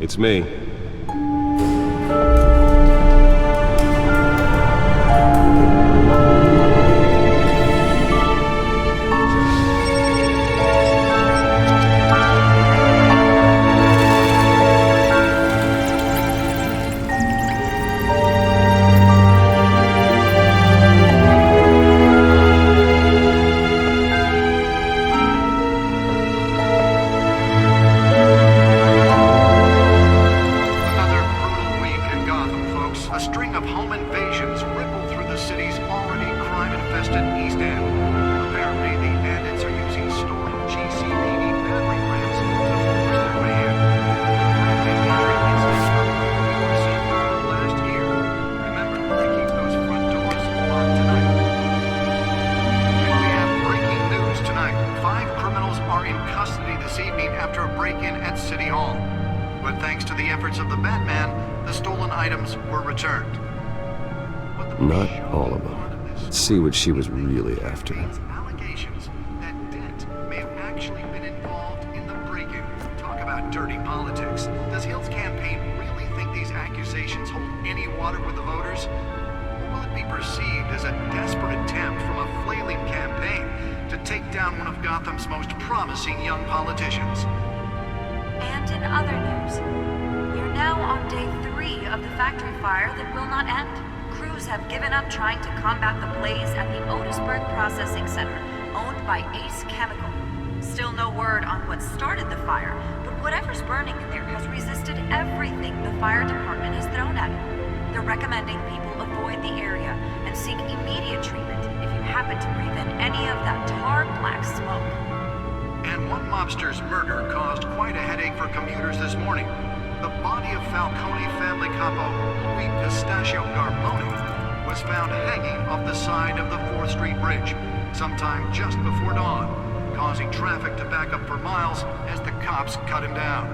It's me. Not all of them. Let's see what she was really after. Allegations that Dent may have actually been involved in the break-in. Talk about dirty politics. Does Hill's campaign really think these accusations hold any water with the voters? Or will it be perceived as a desperate attempt from a flailing campaign to take down one of Gotham's most promising young politicians? And in other news, we're now on day 3 of the factory fire that will not end. Crews have given up trying to combat the blaze at the Otisburg Processing Center, owned by Ace Chemical. Still no word on what started the fire, but whatever's burning in there has resisted everything the fire department has thrown at it. They're recommending people avoid the area and seek immediate treatment if you happen to breathe in any of that tar black smoke. And one mobster's murder caused quite a headache for commuters this morning. The body of Falcone family capo Louis Pistachio Garmoni was found hanging off the side of the 4th Street Bridge sometime just before dawn, causing traffic to back up for miles as the cops cut him down.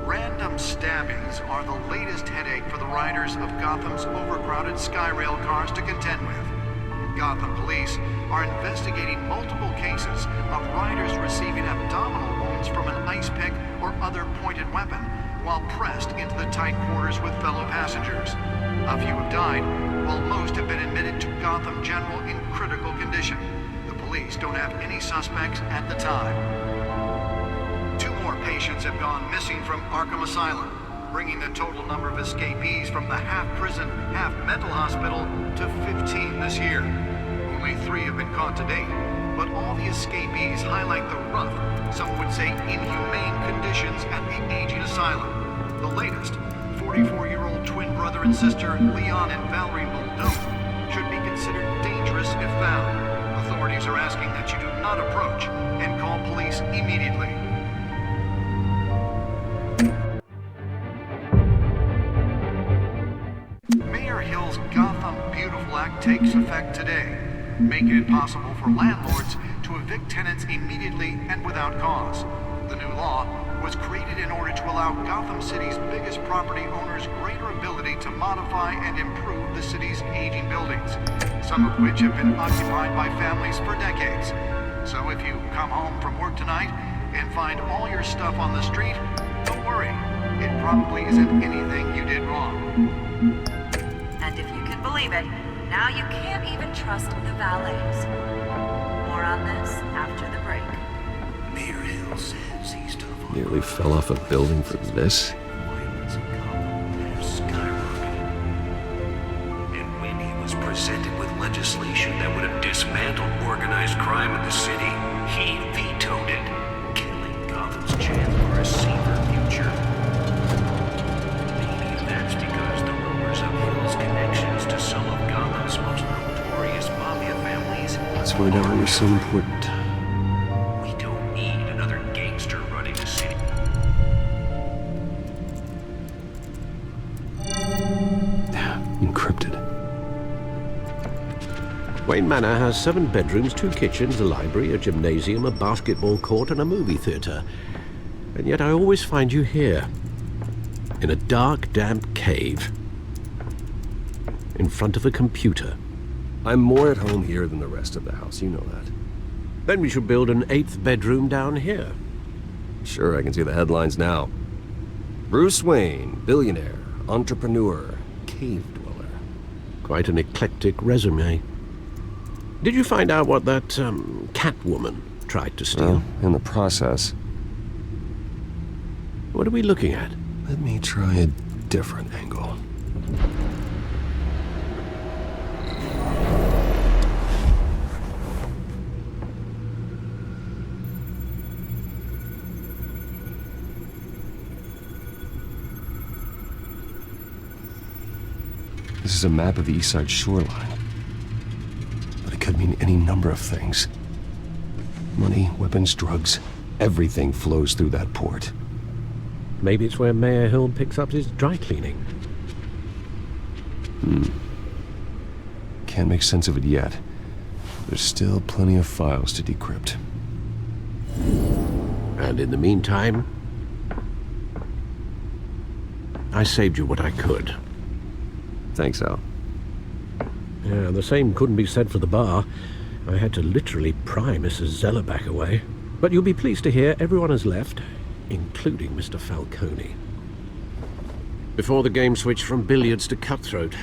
Random stabbings are the latest headache for the riders of Gotham's overcrowded Skyrail cars to contend with. Gotham police are investigating multiple cases of riders receiving abdominal wounds from an ice pick or other pointed weapon while pressed into the tight quarters with fellow passengers. A few have died, while most have been admitted to Gotham General in critical condition. The police don't have any suspects at the time. 2 more patients have gone missing from Arkham Asylum, bringing the total number of escapees from the half-prison, half-mental hospital to 15 this year. Only 3 have been caught to date, but all the escapees highlight the rough, some would say inhumane conditions at the aging asylum. The latest, 44-year-old twin brother and sister Leon and Valerie Muldoon, should be considered dangerous if found. Authorities are asking that you do not approach and call police immediately. Mayor Hill's Gotham Beautiful Act takes effect today, making it possible for landlords to evict tenants immediately and without cause. The new law was created in order to allow Gotham City's biggest property owners greater ability to modify and improve the city's aging buildings, some of which have been occupied by families for decades. So if you come home from work tonight and find all your stuff on the street, don't worry. It probably isn't anything you did wrong. And if you can believe it, now you can't even trust the valets. More on this after the break. Mayor Hill says he's tough on Nearly fell off a building for this. violence in Gotham have skyrocketed. And when he was presented with legislation that would have dismantled organized crime in the city, he vetoed it, killing Gotham's chance for a safer future. Maybe that's because the rumors of Hill's connections to some of Gotham's most notorious mafia families. That's why that was so important. We don't need another gangster running the city. Encrypted. Wayne Manor has 7 bedrooms, 2 kitchens, a library, a gymnasium, a basketball court, and a movie theater. And yet I always find you here, in a dark, damp cave, in front of a computer. I'm more at home here than the rest of the house, you know that. Then we should build an 8th bedroom down here. Sure, I can see the headlines now. Bruce Wayne, billionaire, entrepreneur, cave dweller. Quite an eclectic resume. Did you find out what that, Catwoman tried to steal? In the process. What are we looking at? Let me try a different angle. This is a map of the East Side shoreline. But it could mean any number of things. Money, weapons, drugs, everything flows through that port. Maybe it's where Mayor Hill picks up his dry cleaning. Can't make sense of it yet. There's still plenty of files to decrypt. And in the meantime, I saved you what I could. Thanks, Al. Yeah, the same couldn't be said for the bar. I had to literally pry Mrs. Zeller back away. But you'll be pleased to hear everyone has left, including Mr. Falcone. Before the game switched from billiards to cutthroat.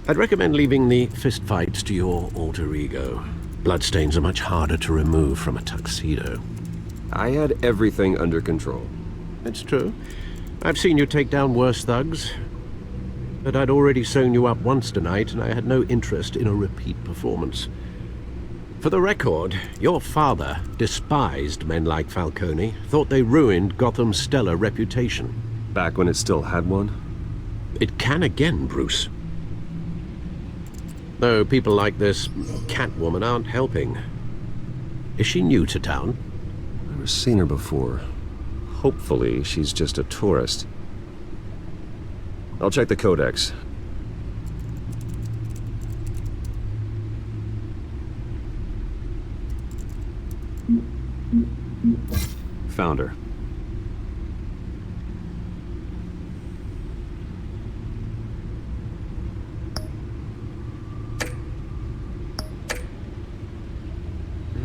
I'd recommend leaving the fistfights to your alter ego. Bloodstains are much harder to remove from a tuxedo. I had everything under control. It's true. I've seen you take down worse thugs. But I'd already sewn you up once tonight, and I had no interest in a repeat performance. For the record, your father despised men like Falcone, thought they ruined Gotham's stellar reputation. Back when it still had one? It can again, Bruce. Though people like this Catwoman aren't helping. Is she new to town? I've never seen her before. Hopefully, she's just a tourist. I'll check the codex. Found her.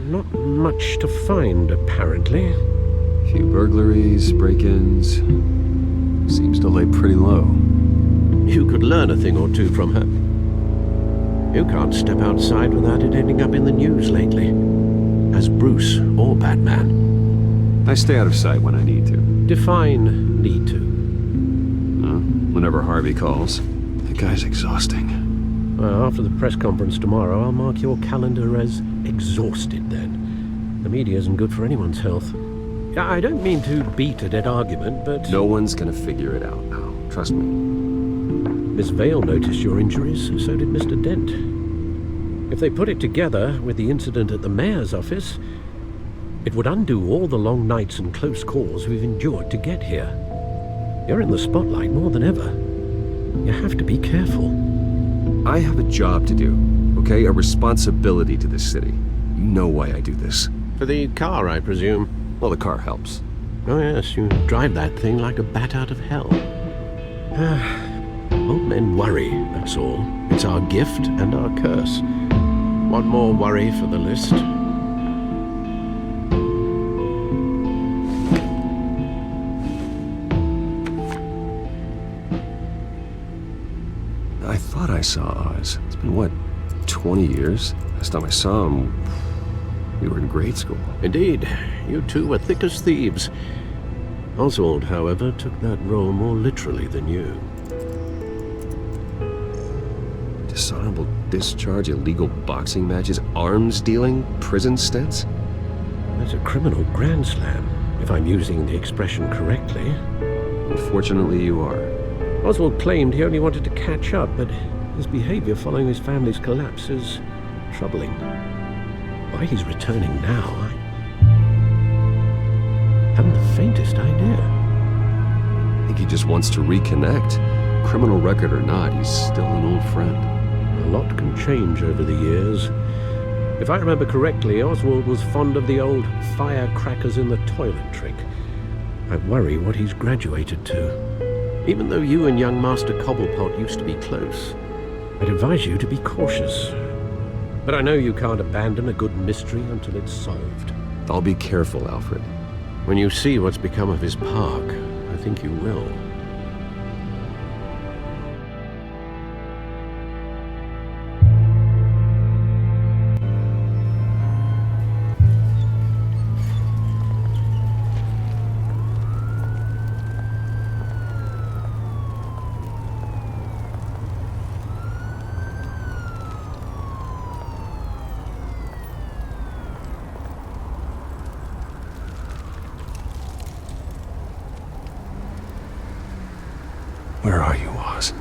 Not much to find, apparently. Few burglaries, break-ins. Seems to lay pretty low. You could learn a thing or two from her. You can't step outside without it ending up in the news lately. As Bruce or Batman. I stay out of sight when I need to. Define need to. Whenever Harvey calls. That guy's exhausting. Well, after the press conference tomorrow, I'll mark your calendar as exhausted then. The media isn't good for anyone's health. I don't mean to beat a dead argument, but... No one's gonna figure it out now. Trust me. Miss Vale noticed your injuries, so did Mr. Dent. If they put it together with the incident at the mayor's office, it would undo all the long nights and close calls we've endured to get here. You're in the spotlight more than ever. You have to be careful. I have a job to do, okay? A responsibility to this city. You know why I do this. For the car, I presume. Well, the car helps. Oh yes, you drive that thing like a bat out of hell. Old men worry, that's all. It's our gift and our curse. One more worry for the list. I thought I saw Oz. It's been, what, 20 years? Last time I saw him, we were in grade school. Indeed, you two were thick as thieves. Oswald, however, took that role more literally than you. Dishonorable discharge, illegal boxing matches, arms dealing, prison stints? That's a criminal grand slam, if I'm using the expression correctly. Unfortunately, you are. Oswald claimed he only wanted to catch up, but his behavior following his family's collapse is troubling. Why he's returning now, I haven't the faintest idea. I think he just wants to reconnect. Criminal record or not, he's still an old friend. A lot can change over the years. If I remember correctly, Oswald was fond of the old firecrackers in the toilet trick. I worry what he's graduated to. Even though you and young Master Cobblepot used to be close, I'd advise you to be cautious. But I know you can't abandon a good mystery until it's solved. I'll be careful, Alfred. When you see what's become of his park, I think you will. Where are you, Oz?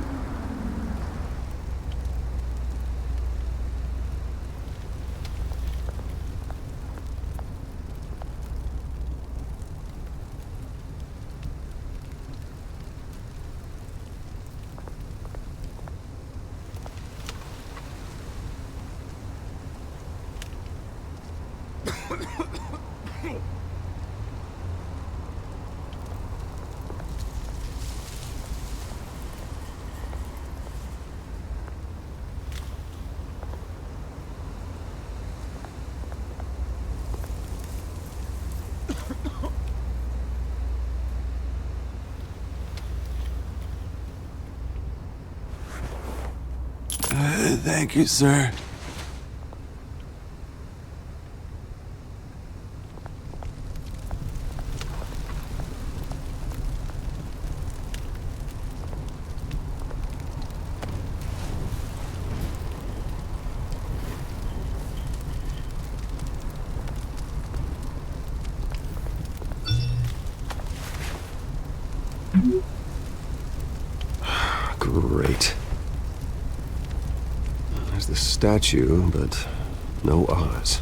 Thank you, sir. Great. There's the statue, but no Oz.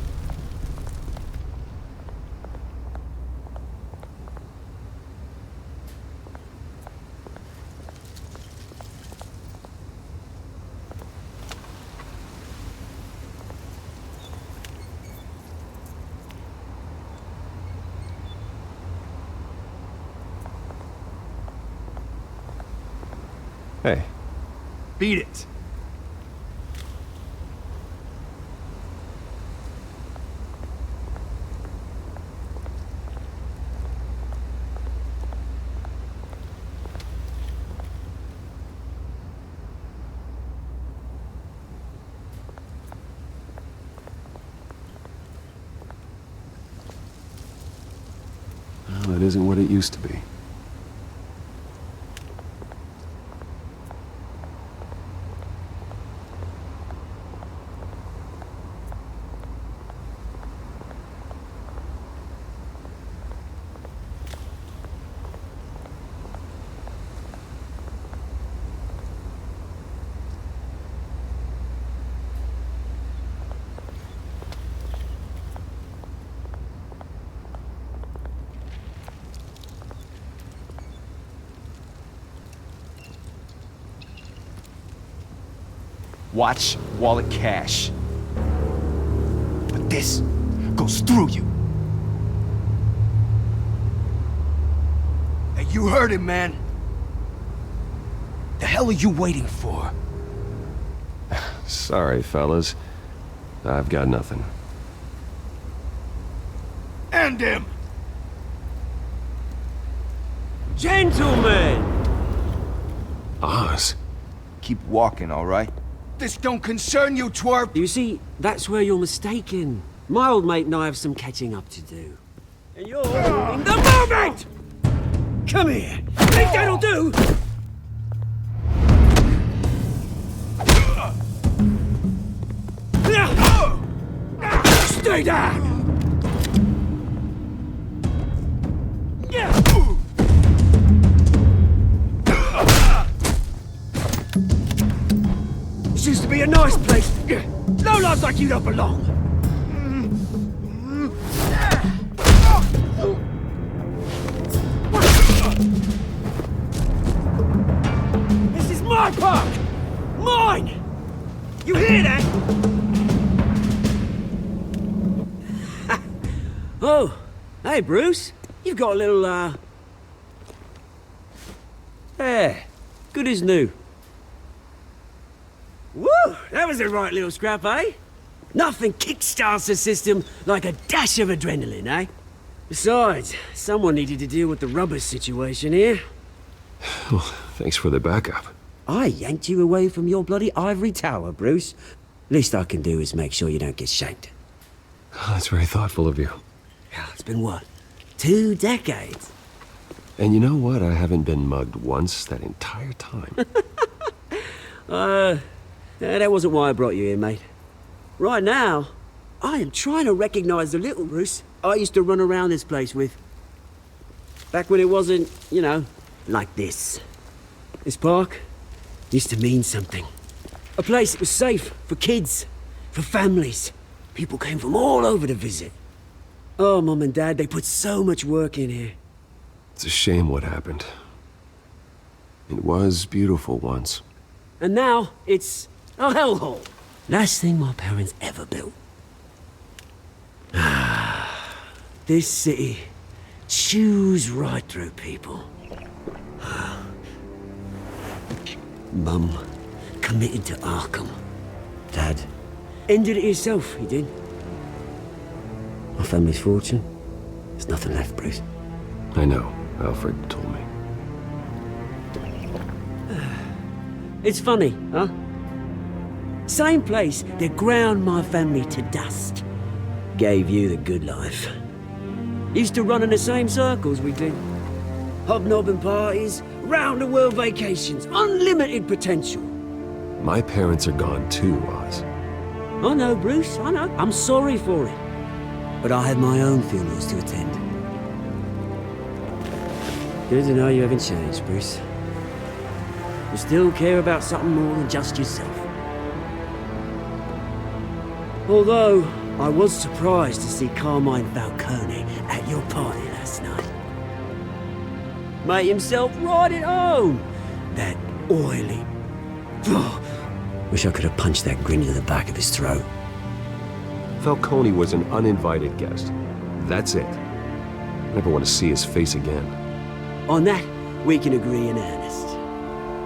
Hey. Beat it. Well, it isn't what it used to be. Watch wallet cash. But this goes through you. Hey, you heard him, man. The hell are you waiting for? Sorry, fellas. I've got nothing. End him! Gentlemen! Oz? Keep walking, all right? This don't concern you, twerp! You see, that's where you're mistaken. My old mate and I have some catching up to do. And you're in the moment! Come here! Think that'll do? Stay down! This used to be a nice place. No lives like you don't belong. This is my park! Mine! You hear that? Oh, hey Bruce. You've got a little, There. Good as new. Woo! That was a right little scrap, eh? Nothing kickstarts the system like a dash of adrenaline, eh? Besides, someone needed to deal with the rubber situation here. Well, thanks for the backup. I yanked you away from your bloody ivory tower, Bruce. Least I can do is make sure you don't get shanked. Oh, that's very thoughtful of you. Yeah, it's been what? 2 decades? And you know what? I haven't been mugged once that entire time. That wasn't why I brought you here, mate. Right now, I am trying to recognize the little Bruce I used to run around this place with. Back when it wasn't, you know, like this. This park used to mean something. A place that was safe for kids, for families. People came from all over to visit. Oh, Mum and Dad, they put so much work in here. It's a shame what happened. It was beautiful once. And now, it's a hellhole. Last thing my parents ever built. This city chews right through people. Mum committed to Arkham. Dad ended it himself, he did. My family's fortune, there's nothing left, Bruce. I know. Alfred told me. It's funny, huh? Same place that ground my family to dust. Gave you the good life. Used to run in the same circles we did. Hobnobbing parties, round-the-world vacations, unlimited potential. My parents are gone too, Oz. I know, Bruce, I know. I'm sorry for it. But I have my own funerals to attend. Good to know you haven't changed, Bruce. You still care about something more than just yourself. Although, I was surprised to see Carmine Falcone at your party last night. Made himself right at home. That oily... Wish I could have punched that grin into the back of his throat. Falcone was an uninvited guest. That's it. Never want to see his face again. On that, we can agree in earnest.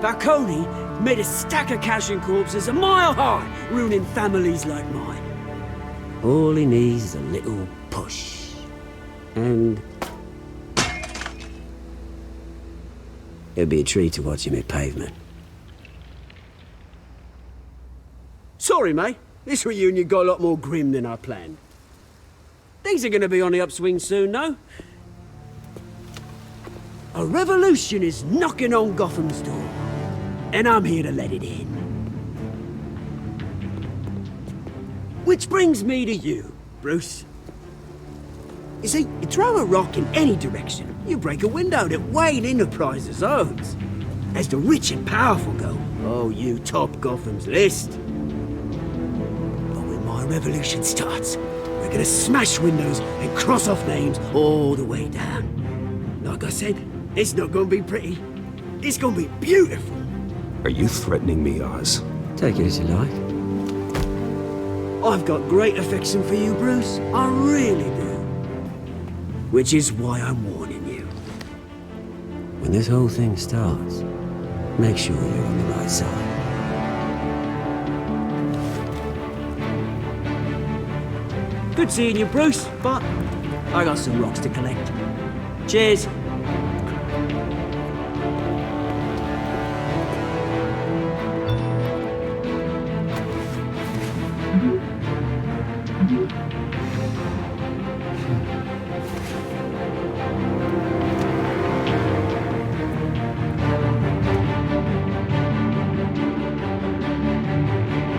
Falcone made a stack of cash and corpses a mile high, ruining families like mine. All he needs is a little push. And... it'd be a treat to watch him hit pavement. Sorry, mate. This reunion got a lot more grim than I planned. Things are gonna be on the upswing soon, though. A revolution is knocking on Gotham's door. And I'm here to let it in. Which brings me to you, Bruce. You see, you throw a rock in any direction, you break a window that Wayne Enterprises owns. As the rich and powerful go, oh, you top Gotham's list. But when my revolution starts, we're gonna smash windows and cross off names all the way down. Like I said, it's not gonna be pretty. It's gonna be beautiful. Are you threatening me, Oz? Take it as you like. I've got great affection for you, Bruce. I really do. Which is why I'm warning you. When this whole thing starts, make sure you're on the right side. Good seeing you, Bruce, but I got some rocks to collect. Cheers.